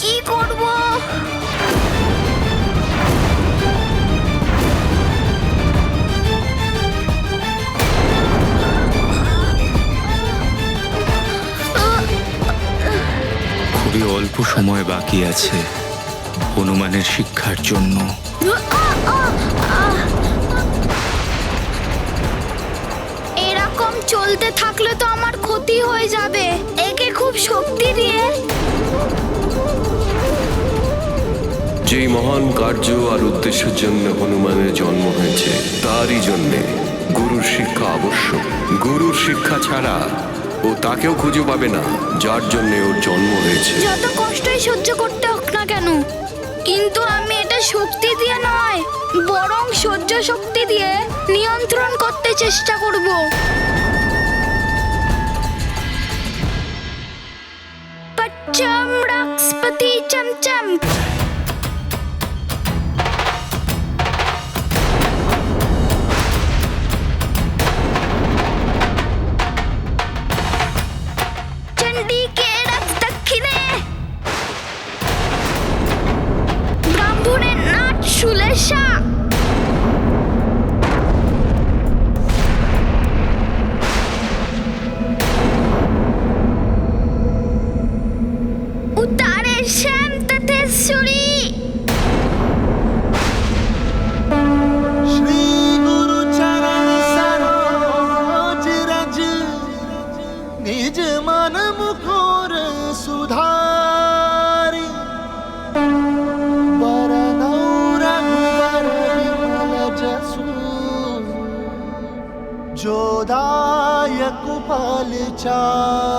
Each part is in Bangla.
কি করব? খুবই অল্প সময় বাকি আছে হনুমানের শিক্ষার জন্য। এরকম চলতে থাকলে তো আমার ক্ষতি হয়ে যাবে। একে খুব শক্তি দিয়ে যেই মহান কার্য আর উদ্দেশ্যের জন্য হনুমানের জন্ম হয়েছে তারই জন্যে গুরুর শিক্ষা আবশ্যক। গুরুর শিক্ষা ছাড়া ও তাকেও খুঁজে পাবে না যার জন্য ওর জন্ম হয়েছে। যত কষ্টই সহ্য করতে হোক না কেন, কিন্তু আমি এটা শক্তি দিয়ে নয়, বরং সহ্য শক্তি দিয়ে নিয়ন্ত্রণ করতে চেষ্টা করব। পচ্চম রাক্সপতি চমচম। চণ্ডী কে রথ দক্ষিণে, ব্রাহ্মণের নাট সুলেশা। উত্তরে শ্যাম তথেশ্বরী। श्री गुरु चरण सरोज रज, निज मन मुकुर सुधारी। बरनौ रघुबर विमल जसु, जो दायक फलचारी।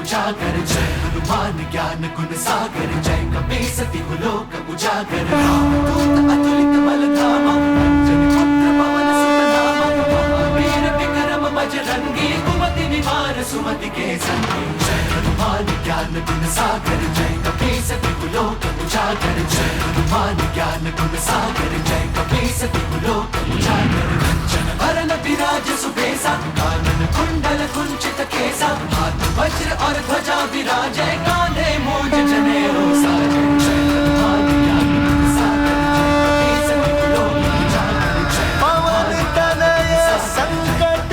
उजागर जय हनुमान ज्ञान गुण सागर, जय कपीसति लोक उजागर। रामदूत अतुलित बल धामा, अंजनी पुत्र पवन सुत नामा। महावीर विक्रम बजरंगी, कुमति निवार सुमति के संगी। जय हनुमान ज्ञान गुण सागर, जय कपीसति लोक उजागर। जय हनुमान ज्ञान गुण सागर, जय कपीसति लोक उजागर। कंचन बरन विराज सुबेसा, कानन कुंडल कुंचित केसा। हाथ वज्र और ध्वजा विराजे, कांधे मूंज जनेऊ साजे। जय हनुमान ज्ञान गुण सागर, जय कपीसति लोक उजागर। जय पवन तनय संकट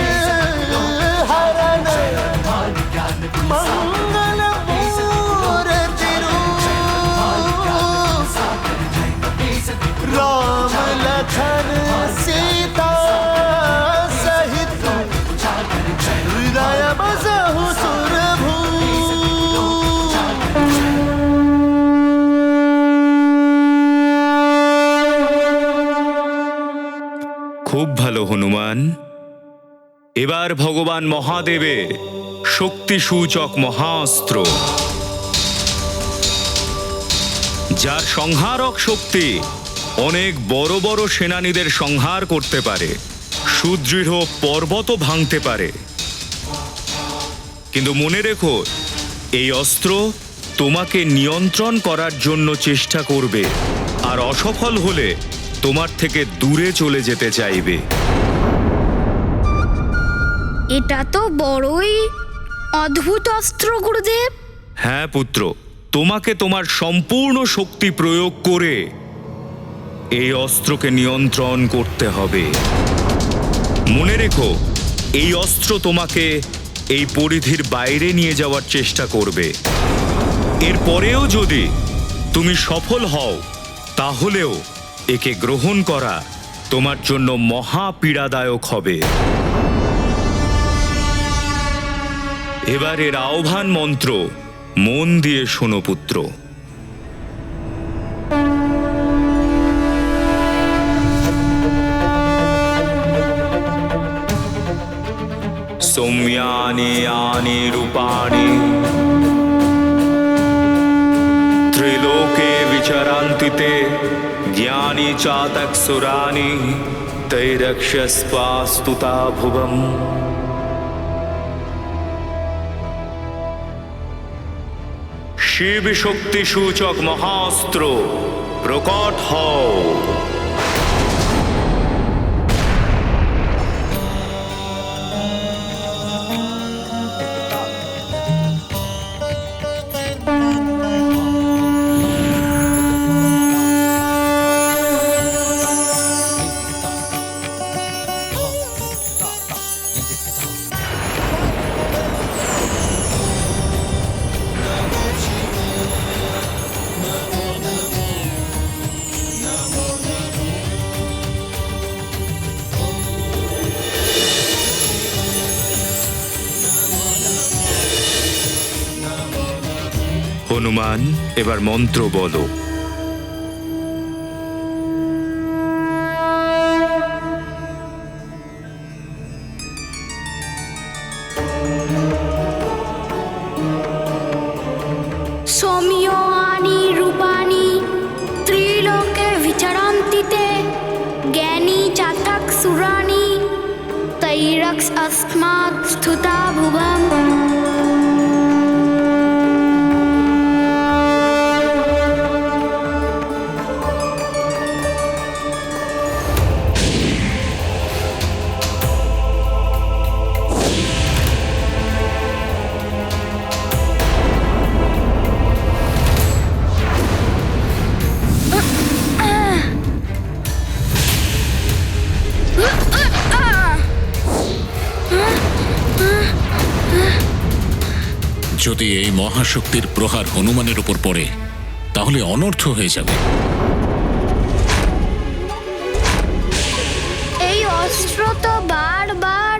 हरण, हनुमान ज्ञान गुण मंगल मूर्ति रूप। राम लखन सीता सहित, हृदय बसहु सुरभूप। খুব ভালো হনুমান। এবার ভগবান মহাদেবের শক্তি সূচক মহাস্ত্র, যার সংহারক শক্তি অনেক বড় বড় সেনানীদের সংহার করতে পারে, সুদৃঢ় পর্বতও ভাঙতে পারে। কিন্তু মনে রেখো, এই অস্ত্র তোমাকে নিয়ন্ত্রণ করার জন্য চেষ্টা করবে, আর অসফল হলে তোমার থেকে দূরে চলে যেতে চাইবে। এটা তো বড়ই অদ্ভুত অস্ত্র গুরুদেব। হ্যাঁ পুত্র, তোমাকে তোমার সম্পূর্ণ শক্তি প্রয়োগ করে এই অস্ত্রকে নিয়ন্ত্রণ করতে হবে। মনে রেখো, এই অস্ত্র তোমাকে এই পরিধির বাইরে নিয়ে যাওয়ার চেষ্টা করবে। এরপরেও যদি তুমি সফল হও, তাহলেও একে গ্রহণ করা তোমার জন্য মহা পীড়াদায়ক হবে। এবার এর আহ্বান মন্ত্র মন দিয়ে শোনো পুত্র। सौम्यानि यानि रूपाणि त्रिलोके विचरन्ति ते, ज्ञानी चातक्षुराणि तैरक्ष्यस्वास्तुता भुवम्। শিব শক্তি সূচক মহাস্ত্র প্রকট হও। হনুমান, এবার মন্ত্র বলো। সৌম্যানি রূপানি ত্রিলোকে বিচরন্তিতে জ্ঞানী চাতক সুরানি তৈরক্ষ अस्मात् স্থুতা ভুবম। যদি এই মহাশক্তির প্রহার হনুমানের উপর পড়ে তাহলে অনর্থ হয়ে যাবে। এই অস্ত্র তো বারবার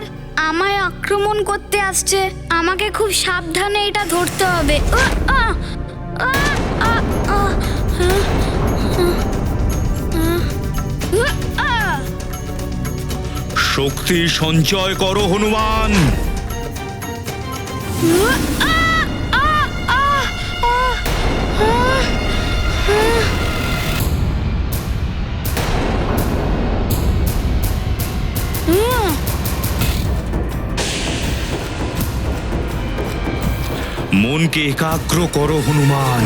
আমায় আক্রমণ করতে আসছে, আমাকে খুব সাবধানে এটা ধরতে হবে। শক্তি সঞ্চয় করো হনুমান। মনকে একাগ্র করো হনুমান।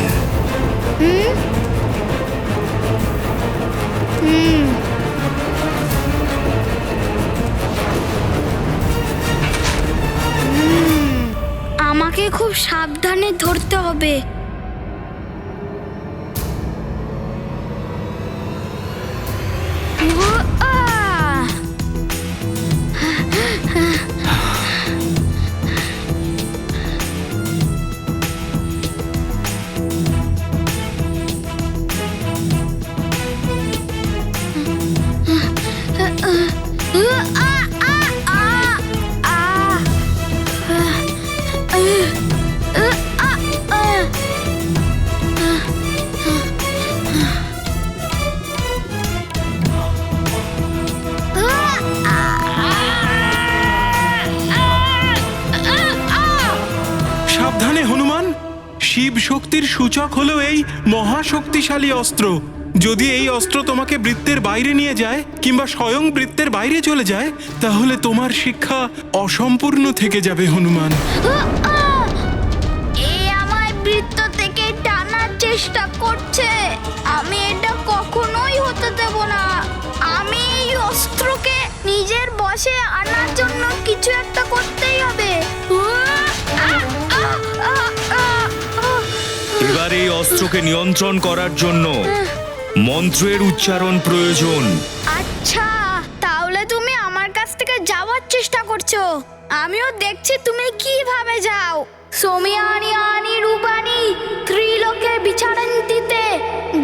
আমাকে খুব সাবধানে ধরতে হবে। সাবধানে হনুমান, শিব শক্তির সূচক হলো এই মহাশক্তিশালী অস্ত্র। যদি এই অস্ত্র তোমাকে বৃত্তের বাইরে নিয়ে যায় কিংবা স্বয়ং বৃত্তের বাইরে চলে যায় তাহলে তোমার শিক্ষা অসম্পূর্ণ থেকে যাবে হনুমান। এই আমায় বৃত্ত থেকে টানার চেষ্টা করছে, আমি এটা কখনোই হতে দেব না। আমি এই অস্ত্রকে নিজের বশে আনার জন্য কিছু একটা করতেই হবে। এবার এই অস্ত্রকে নিয়ন্ত্রণ করার জন্য মন্ত্রের উচ্চারণ প্রয়োজন। আচ্ছা, তাহলে তুমি আমার কাছ থেকে যাওয়ার চেষ্টা করছো, আমিও দেখছি তুমি কিভাবে যাও। সৌম্যানি আনি রূপানি ত্রিলোকে বিচরন্তিতে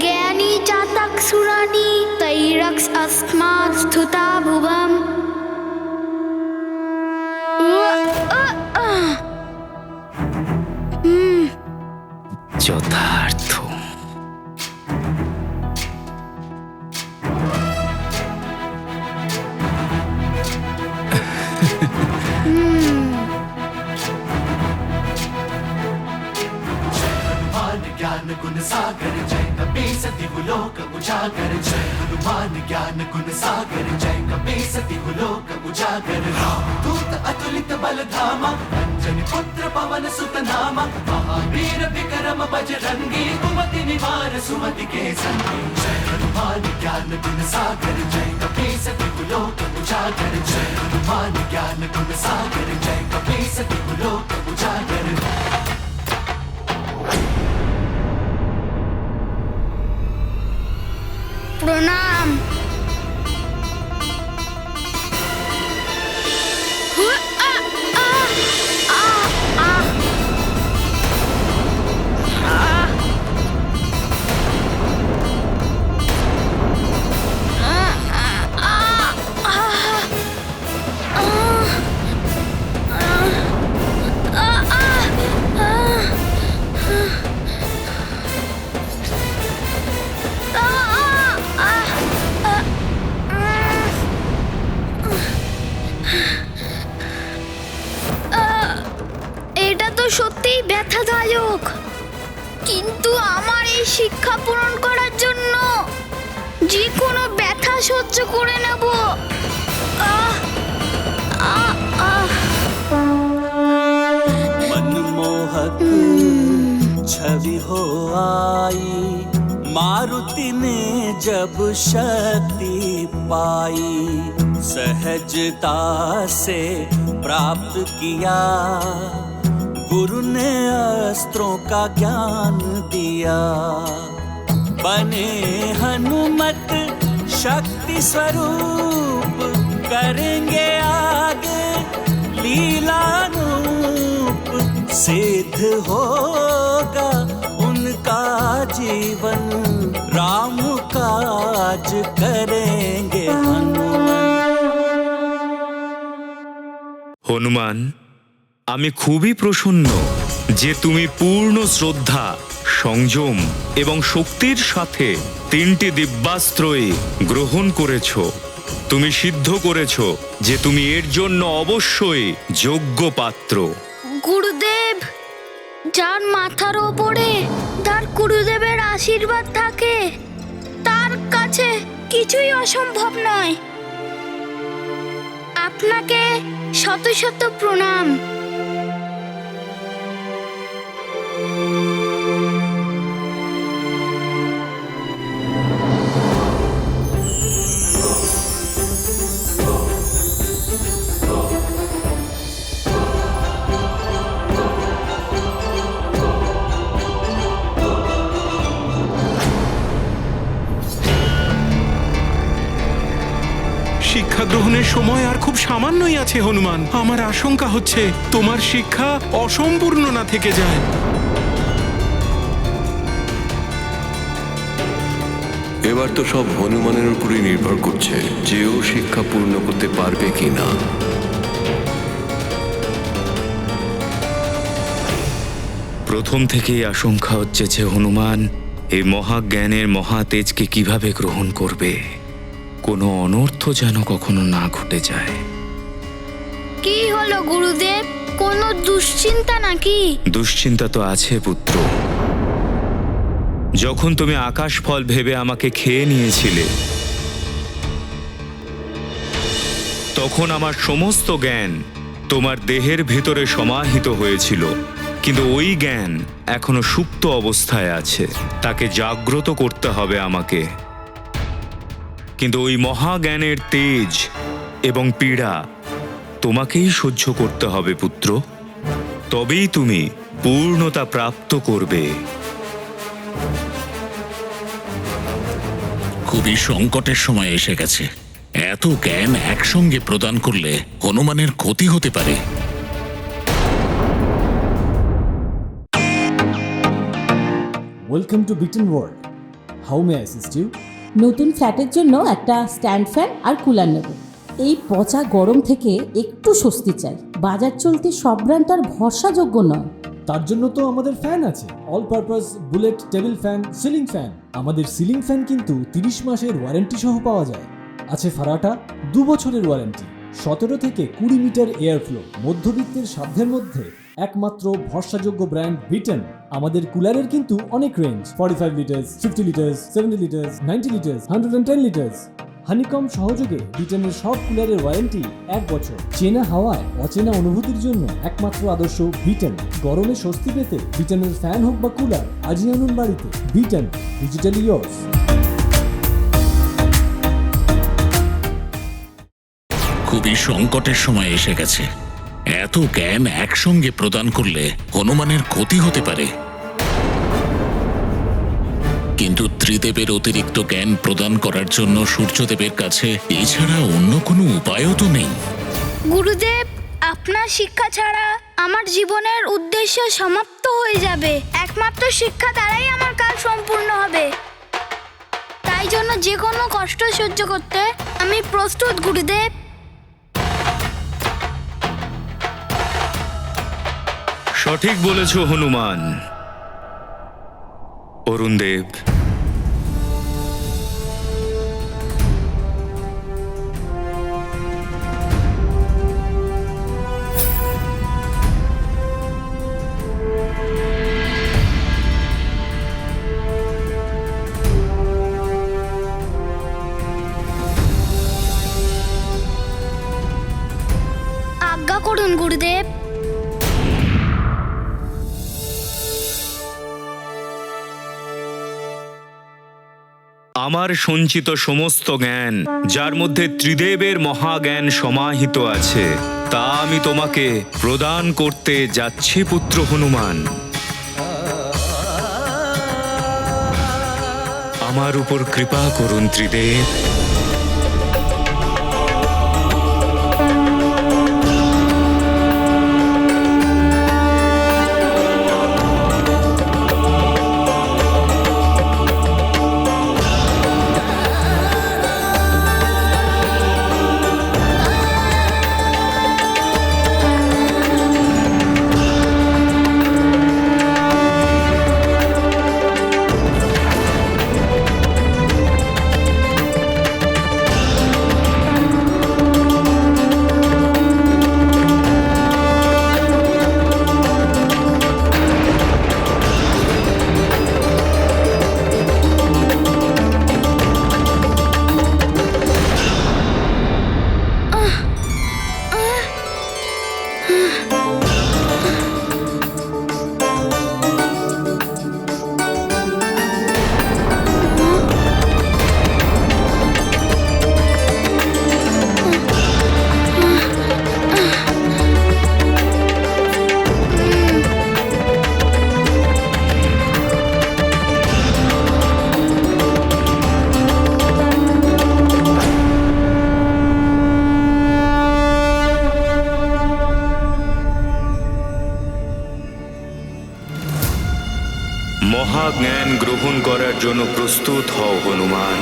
জ্ঞানী চাতক সুরানি তৈরক্ষ अस्मात् স্থুতা ভুবম। যথার্থ। हनुमान ज्ञान गुण सागर जय कपी सति लोक उजागर। जय हनुमान ज्ञान गुण सागर जय कपी सति लोक उजागर। दूत अतुलित बल धामा अंजनी पुत्र पवन सुत नामा। महावीर विक्रम बजरंगी कुमति निवार सुमति के संगी। जय हनुमान ज्ञान गुण सागर जय कपी सति लोक उजागर। जय हनुमान ज्ञान गुण सागर जय कपी सति लोक उजागर। প্রণাম। সত্যিই ব্যথাদায়ক, কিন্তু আমার এই শিক্ষা পূরণ করার জন্য যে কোনো ব্যথা সহ্য করে নেব। আহ আহ আহ मनमोहक छवि हो आई, मारुति ने जब शक्ति पाई, सहजता से प्राप्त किया, गुरु ने अस्त्रों का ज्ञान दिया, बने हनुमत शक्ति स्वरूप, करेंगे आगे लीलारूप, सिद्ध होगा उनका जीवन, राम काज करेंगे हनुमान। হনুমান, আমি খুবই প্রসন্ন যে তুমি পূর্ণ শ্রদ্ধা, সংযম এবং শক্তির সাথে 3টি দিব্যাস্ত্রই গ্রহণ করেছ। তুমি সিদ্ধ করেছ যে তুমি এর জন্য অবশ্যই যোগ্য পাত্র। গুরুদেব, যার মাথার ওপরে তার গুরুদেবের আশীর্বাদ থাকে তার কাছে কিছুই অসম্ভব নয়। আপনাকে শত শত প্রণাম। শিক্ষা গ্রহণের সময় আর খুব সামান্যই আছে হনুমান। আমার আশঙ্কা হচ্ছে তোমার শিক্ষা অসম্পূর্ণ না থেকে যায়। এবার তো সব হনুমানের উপরই নির্ভর করছে যে ও শিক্ষা পূর্ণ করতে পারবে কিনা। প্রথম থেকেই আশঙ্কা হচ্ছে যে হনুমান এই মহাজ্ঞানের মহাতেজকে কিভাবে গ্রহণ করবে, কোনো অনর্থ যেন কখনো না ঘটে যায়। কি হলো গুরুদেব, কোনো দুশ্চিন্তা নাকি? দুশ্চিন্তা তো আছে পুত্র। যখন তুমি আকাশ ফল ভেবে আমাকে খেয়ে নিয়েছিলে, তখন আমার সমস্ত জ্ঞান তোমার দেহের ভিতরে সমাহিত হয়েছিল, কিন্তু ওই জ্ঞান এখনো সুপ্ত অবস্থায় আছে। তাকে জাগ্রত করতে হবে আমাকে। কিন্তু ওই মহাজ্ঞানের তেজ এবং পীড়া তোমাকেই সহ্য করতে হবে পুত্র, তবেই তুমি পূর্ণতা প্রাপ্ত করবে। খুবই সংকটের সময় এসে গেছে। এত জ্ঞান একসঙ্গে প্রদান করলে হনুমানের ক্ষতি হতে পারে। Welcome to Bitten World. How may assist you? নতুন ফ্ল্যাটের জন্য একটা স্ট্যান্ড ফ্যান আর কুলার নেব। এই পচা গরম থেকে একটু স্বস্তি চাই। বাজার চলতে সব ব্র্যান্ড আর ভরসাযোগ্য নয়। তার জন্য তো আমাদের ফ্যান আছে, all purpose bullet table fan, ceiling fan. আমাদের সিলিং ফ্যান কিন্তু 30 মাসের ওয়ারেন্টি সহ পাওয়া যায়। আছে ফারাটা 2 বছরের ওয়ারেন্টি, 17 থেকে 20 মিটার এয়ার ফ্লো, মধ্যবিত্তের সাধ্যের মধ্যে একমাত্র ভরসাযোগ্য ব্র্যান্ড বিটেন। আমাদের কুলারের কিন্তু অনেক range, 45 litres, 50 litres, 70 litres, 90 litres, 110 litres. Honeycomb সহযোগে বিটেনের সব কুলারের ওয়ারেন্টি 1 বছর। চেনা হাওয়ায় অচেনা অনুভূতির জন্য একমাত্র আদর্শ বিটেন। গরমে স্বস্তি পেতে বিটেনের ফ্যান হোক বা কুলার, আজই আনুন বাড়িতে। Beaten, digitally yours. খুবই সংকটের সময় এসে গেছে। এত জ্ঞান একসঙ্গে প্রদান করলে হনুমানের ক্ষতি হতে পারে। কিন্তু ত্রিদেবের অতিরিক্ত জ্ঞান প্রদান করার জন্য সূর্যদেবের কাছে এছাড়া অন্য কোনো উপায়ও তো নেই। গুরুদেব, আপনার শিক্ষা ছাড়া আমার জীবনের উদ্দেশ্য সমাপ্ত হয়ে যাবে। একমাত্র শিক্ষা দ্বারাই আমার কাজ সম্পূর্ণ হবে। তাই জন্য যে কোনো কষ্ট সহ্য করতে আমি প্রস্তুত গুরুদেব। সঠিক বলেছ হনুমান। অরুণদেব, করুন গুরুদেব। আমার সঞ্চিত সমস্ত জ্ঞান, যার মধ্যে ত্রিদেবের মহাজ্ঞান সমাহিত আছে, তা আমি তোমাকে প্রদান করতে যাচ্ছি পুত্র হনুমান। আমার উপর কৃপা করুন ত্রিদেব। মহাজ্ঞান গ্রহণ করার জন্য প্রস্তুত হও হনুমান।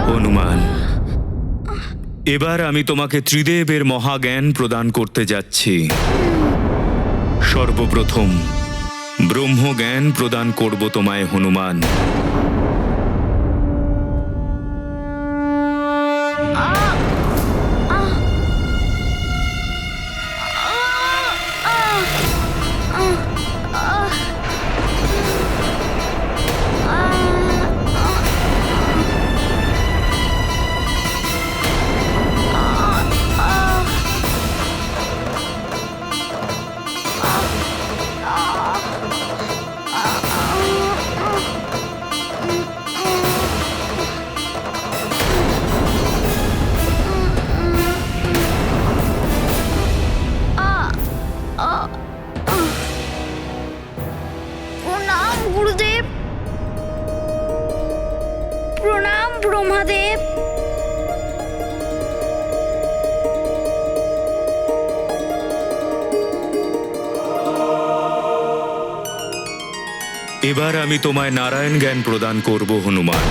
হনুমান, এবার আমি তোমাকে ত্রিদেবের মহাজ্ঞান প্রদান করতে যাচ্ছি। সর্বপ্রথম ব্রহ্মজ্ঞান প্রদান করব তোমায় হনুমান। এবার আমি তোমায় নারায়ণ জ্ঞান প্রদান করব হনুমান।